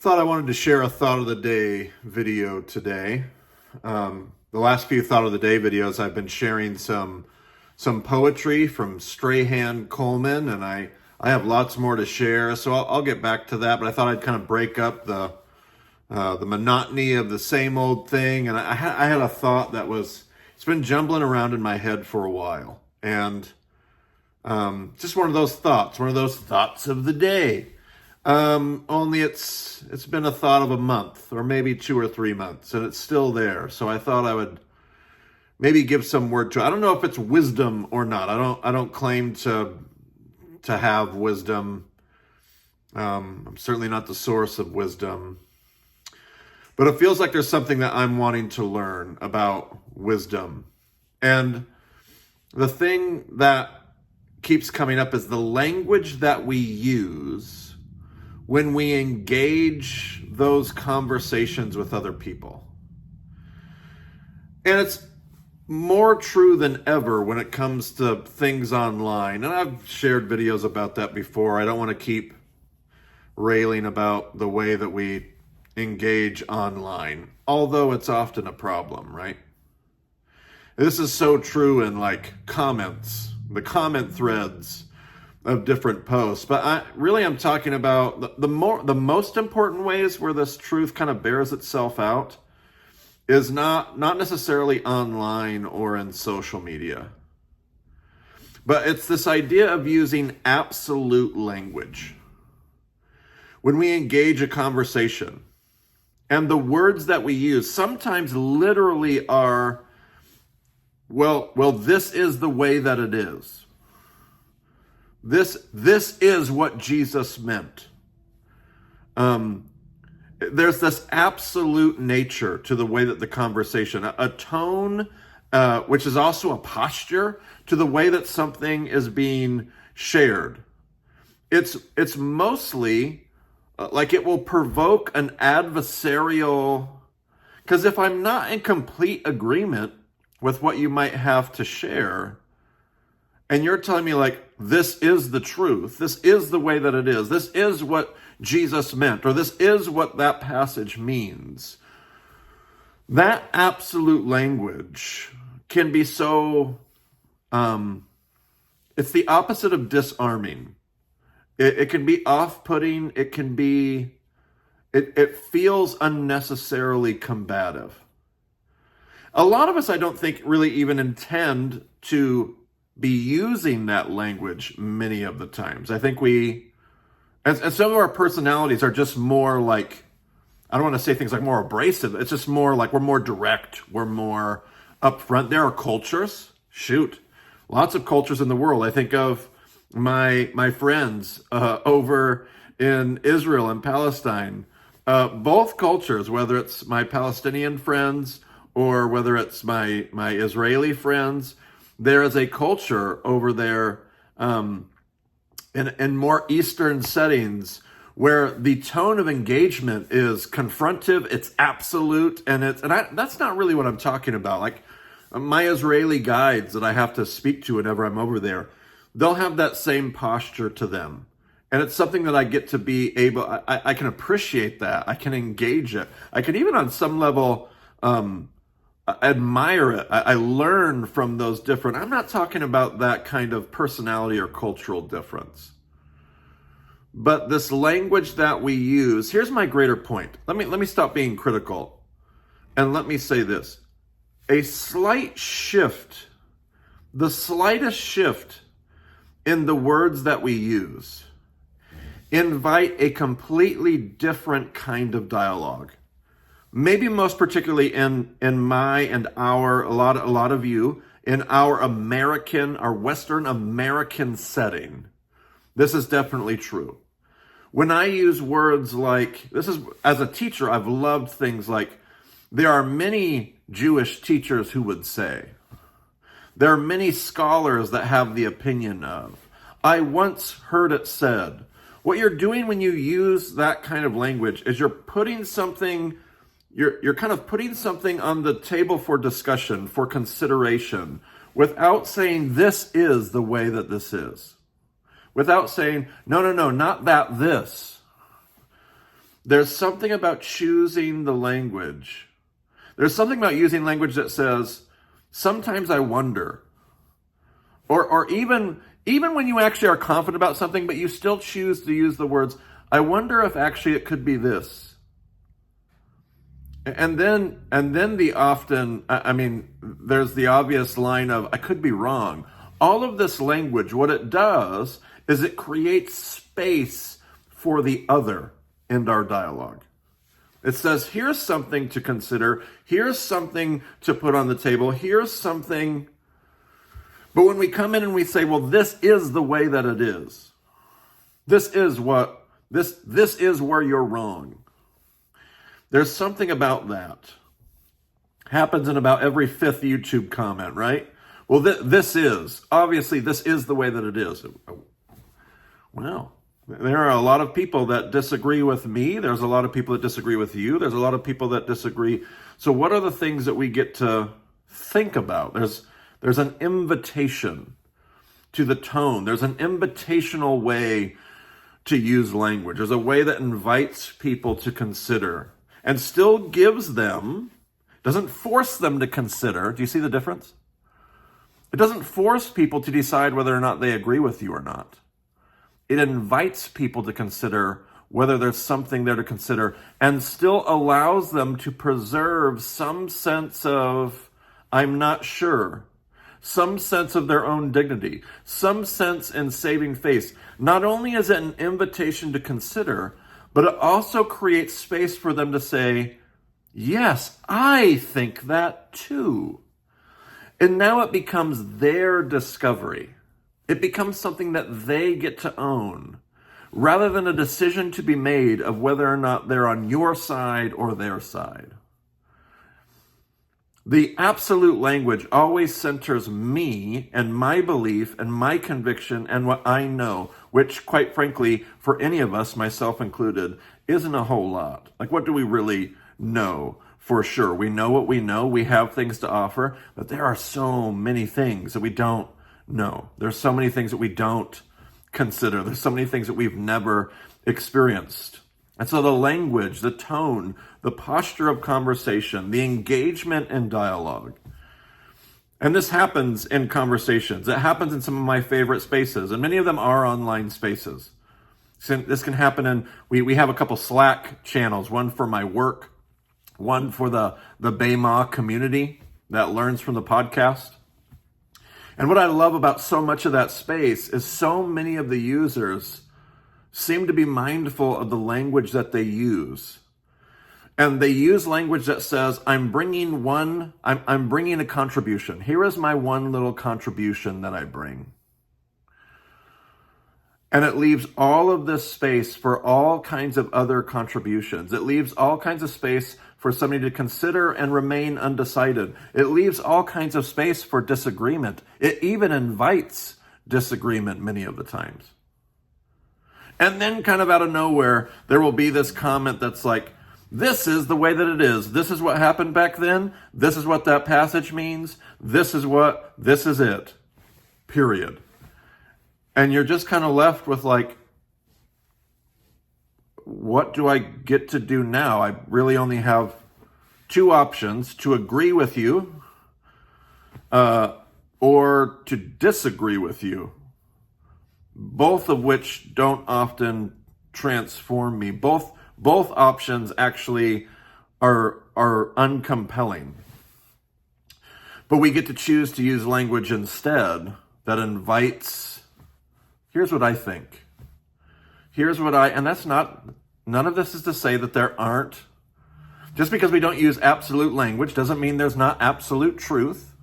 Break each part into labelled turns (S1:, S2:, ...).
S1: Thought I wanted to share a thought of the day video today. The last few thought of the day videos, I've been sharing some poetry from Strahan Coleman, and I have lots more to share. So I'll get back to that. But I thought I'd kind of break up the monotony of the same old thing. And I had a thought that it's been jumbling around in my head for a while, and just one of those thoughts of the day. Only it's been a thought of a month or maybe 2 or 3 months, and it's still there. So I thought I would maybe give some word to it. I don't know if it's wisdom or not. I don't claim to have wisdom. I'm certainly not the source of wisdom, but it feels like there's something that I'm wanting to learn about wisdom. And the thing that keeps coming up is the language that we use when we engage those conversations with other people. And it's more true than ever when it comes to things online. And I've shared videos about that before. I don't want to keep railing about the way that we engage online, although it's often a problem, right? This is so true in like comments, the comment threads of different posts. But I'm talking about the most important ways where this truth kind of bears itself out is not necessarily online or in social media. But it's this idea of using absolute language. When we engage a conversation, and the words that we use sometimes literally are, well, this is the way that it is. This is what Jesus meant. There's this absolute nature to the way that the conversation, a tone, which is also a posture to the way that something is being shared. It's mostly like it will provoke an adversarial, because if I'm not in complete agreement with what you might have to share, and you're telling me like, this is the truth, this is the way that it is, this is what Jesus meant, or this is what that passage means, that absolute language can be so, it's the opposite of disarming. It can be off-putting, it feels unnecessarily combative. A lot of us, I don't think, really even intend to be using that language many of the times. I think and some of our personalities are just more like, I don't want to say things like more abrasive. It's just more like we're more direct. We're more upfront. There are cultures, lots of cultures in the world. I think of my friends over in Israel and Palestine. Both cultures, whether it's my Palestinian friends or whether it's my Israeli friends, there is a culture over there in more Eastern settings where the tone of engagement is confrontive, it's absolute, and that's not really what I'm talking about. Like my Israeli guides that I have to speak to whenever I'm over there, they'll have that same posture to them. And it's something that I get to be able, I can appreciate that. I can engage it. I can even on some level admire it. I learn from those different, I'm not talking about that kind of personality or cultural difference. But this language that we use, here's my greater point. Let me stop being critical. And let me say this. A slight shift, the slightest shift in the words that we use, invite a completely different kind of dialogue. Maybe most particularly in my and our, a lot of you, in our Western American setting, this is definitely true. When I use words like, as a teacher, I've loved things like, there are many Jewish teachers who would say, there are many scholars that have the opinion of, I once heard it said. What you're doing when you use that kind of language is you're putting something, you're kind of putting something on the table for discussion, for consideration, without saying this is the way that this is. Without saying, no, not that, this. There's something about choosing the language. There's something about using language that says, sometimes I wonder. Or even when you actually are confident about something, but you still choose to use the words, I wonder if actually it could be this. And then there's the obvious line of, I could be wrong. All of this language, what it does is it creates space for the other in our dialogue. It says, here's something to consider. Here's something to put on the table. Here's something. But when we come in and we say, well, this is the way that it is. This is where you're wrong. There's something about that. Happens in about every fifth YouTube comment, right? Well, obviously this is the way that it is. Well, there are a lot of people that disagree with me. There's a lot of people that disagree with you. There's a lot of people that disagree. So what are the things that we get to think about? There's an invitation to the tone. There's an invitational way to use language. There's a way that invites people to consider and still gives them, doesn't force them to consider. Do you see the difference? It doesn't force people to decide whether or not they agree with you or not. It invites people to consider whether there's something there to consider and still allows them to preserve some sense of, I'm not sure, some sense of their own dignity, some sense in saving face. Not only is it an invitation to consider, but it also creates space for them to say, yes, I think that too. And now it becomes their discovery. It becomes something that they get to own, rather than a decision to be made of whether or not they're on your side or their side. The absolute language always centers me and my belief and my conviction and what I know, which, quite frankly, for any of us, myself included, isn't a whole lot. Like, what do we really know for sure? We know what we know. We have things to offer, but there are so many things that we don't know. There's so many things that we don't consider. There's so many things that we've never experienced. And so the language, the tone, the posture of conversation, the engagement in dialogue. And this happens in conversations. It happens in some of my favorite spaces, and many of them are online spaces. So this can happen in, we have a couple Slack channels, one for my work, one for the BEMA community that learns from the podcast. And what I love about so much of that space is so many of the users seem to be mindful of the language that they use. And they use language that says, I'm bringing a contribution. Here is my one little contribution that I bring. And it leaves all of this space for all kinds of other contributions. It leaves all kinds of space for somebody to consider and remain undecided. It leaves all kinds of space for disagreement. It even invites disagreement many of the times. And then kind of out of nowhere, there will be this comment that's like, this is the way that it is. This is what happened back then. This is what that passage means. This is it. Period. And you're just kind of left with like, what do I get to do now? I really only have two options: to agree with you or to disagree with you, both of which don't often transform me. Both options actually are uncompelling. But we get to choose to use language instead that invites, here's what I think. And that's not, none of this is to say that there aren't, just because we don't use absolute language doesn't mean there's not absolute truth.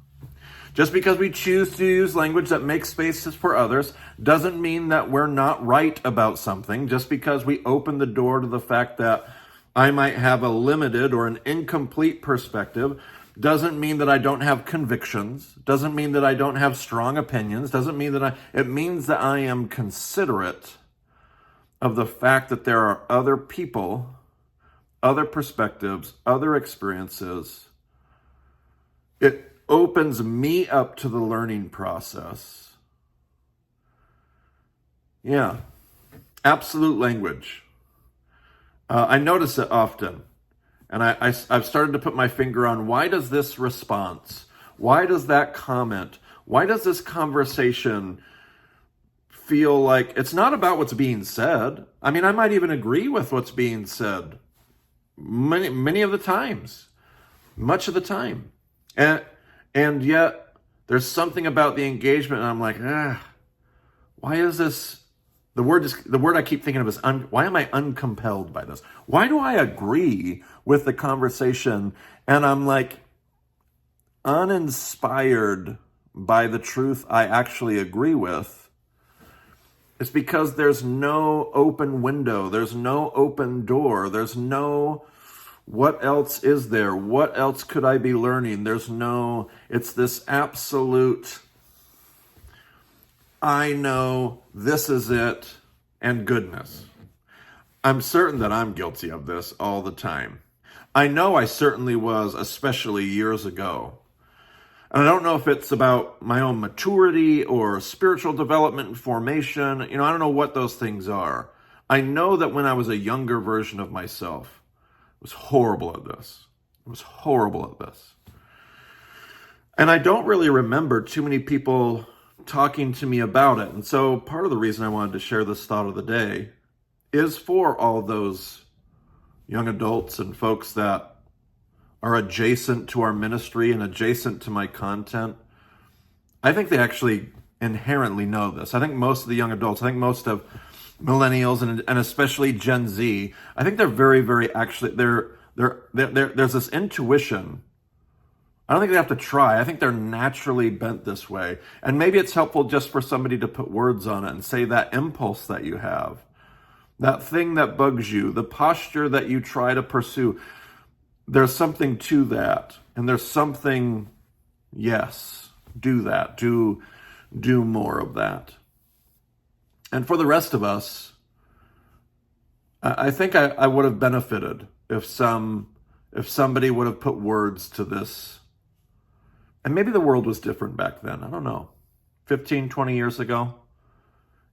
S1: Just because we choose to use language that makes spaces for others doesn't mean that we're not right about something. Just because we open the door to the fact that I might have a limited or an incomplete perspective doesn't mean that I don't have convictions, doesn't mean that I don't have strong opinions, doesn't mean that it means that I am considerate of the fact that there are other people, other perspectives, other experiences. It opens me up to the learning process. Yeah, absolute language. I notice it often. And I've started to put my finger on, why does this response, why does that comment, why does this conversation feel like it's not about what's being said? I mean, I might even agree with what's being said many of the times, much of the time. And yet there's something about the engagement, and I'm like, why is this? The word I keep thinking of is, why am I uncompelled by this? Why do I agree with the conversation and I'm like uninspired by the truth I actually agree with? It's because there's no open window. There's no open door. There's no, what else is there? What else could I be learning? It's this absolute, I know this is it, and goodness. I'm certain that I'm guilty of this all the time. I know I certainly was, especially years ago. And I don't know if it's about my own maturity or spiritual development and formation. I don't know what those things are. I know that when I was a younger version of myself, I was horrible at this. I was horrible at this. And I don't really remember too many people talking to me about it. And so part of the reason I wanted to share this thought of the day is for all those young adults and folks that are adjacent to our ministry and adjacent to my content. I think they actually inherently know this. I think most of the young adults, I think most of millennials and especially Gen Z, I think they're very, very actually, there's this intuition. I don't think they have to try. I think they're naturally bent this way. And maybe it's helpful just for somebody to put words on it and say that impulse that you have, that thing that bugs you, the posture that you try to pursue. There's something to that. And there's something, yes, do that. Do more of that. And for the rest of us, I think I would have benefited if somebody would have put words to this. And maybe the world was different back then. I don't know. 15, 20 years ago.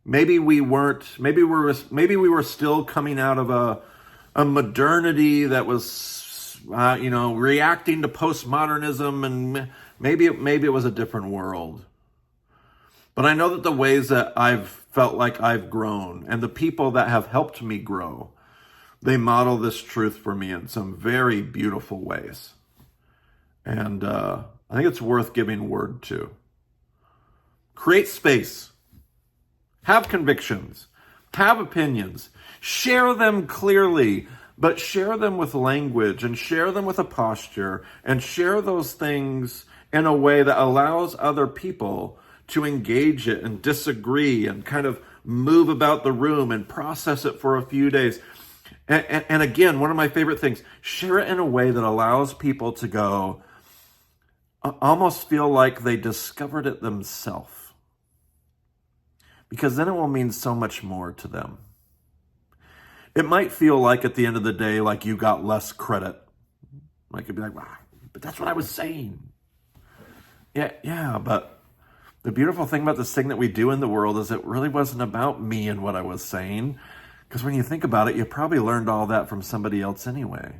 S1: Maybe we weren't, maybe we were still coming out of a modernity that was, reacting to postmodernism, and maybe it was a different world. But I know that the ways that I've felt like I've grown and the people that have helped me grow, they model this truth for me in some very beautiful ways. And I think it's worth giving word to. Create space. Have convictions. Have opinions. Share them clearly, but share them with language and share them with a posture and share those things in a way that allows other people to engage it and disagree and kind of move about the room and process it for a few days. And again, one of my favorite things, share it in a way that allows people to go, almost feel like they discovered it themselves. Because then it will mean so much more to them. It might feel like at the end of the day, like you got less credit. Like you'd be like, wow, but that's what I was saying. Yeah, but the beautiful thing about this thing that we do in the world is it really wasn't about me and what I was saying. Because when you think about it, you probably learned all that from somebody else anyway.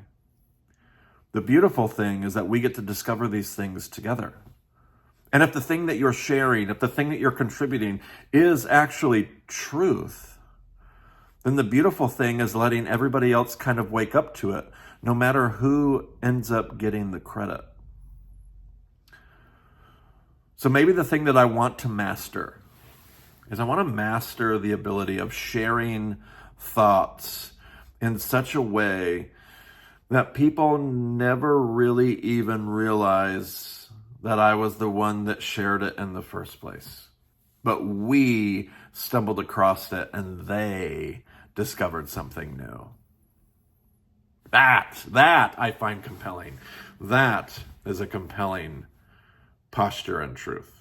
S1: The beautiful thing is that we get to discover these things together. And if the thing that you're sharing, if the thing that you're contributing is actually truth, then the beautiful thing is letting everybody else kind of wake up to it, no matter who ends up getting the credit. So maybe the thing that I want to master is I want to master the ability of sharing thoughts in such a way that people never really even realize that I was the one that shared it in the first place. But we stumbled across it and they discovered something new. That I find compelling. That is a compelling posture and truth.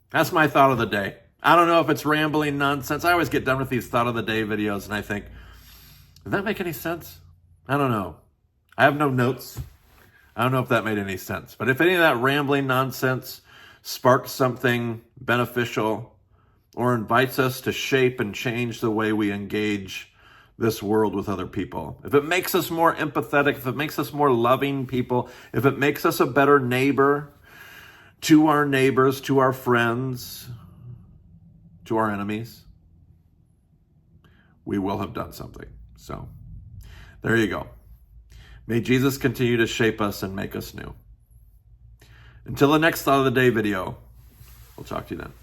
S1: That's my thought of the day. I don't know if it's rambling nonsense. I always get done with these thought of the day videos and I think, does that make any sense? I don't know. I have no notes. I don't know if that made any sense. But if any of that rambling nonsense sparks something beneficial or invites us to shape and change the way we engage this world with other people, if it makes us more empathetic, if it makes us more loving people, if it makes us a better neighbor to our neighbors, to our friends, to our enemies, we will have done something. So there you go. May Jesus continue to shape us and make us new. Until the next Thought of the Day video, we'll talk to you then.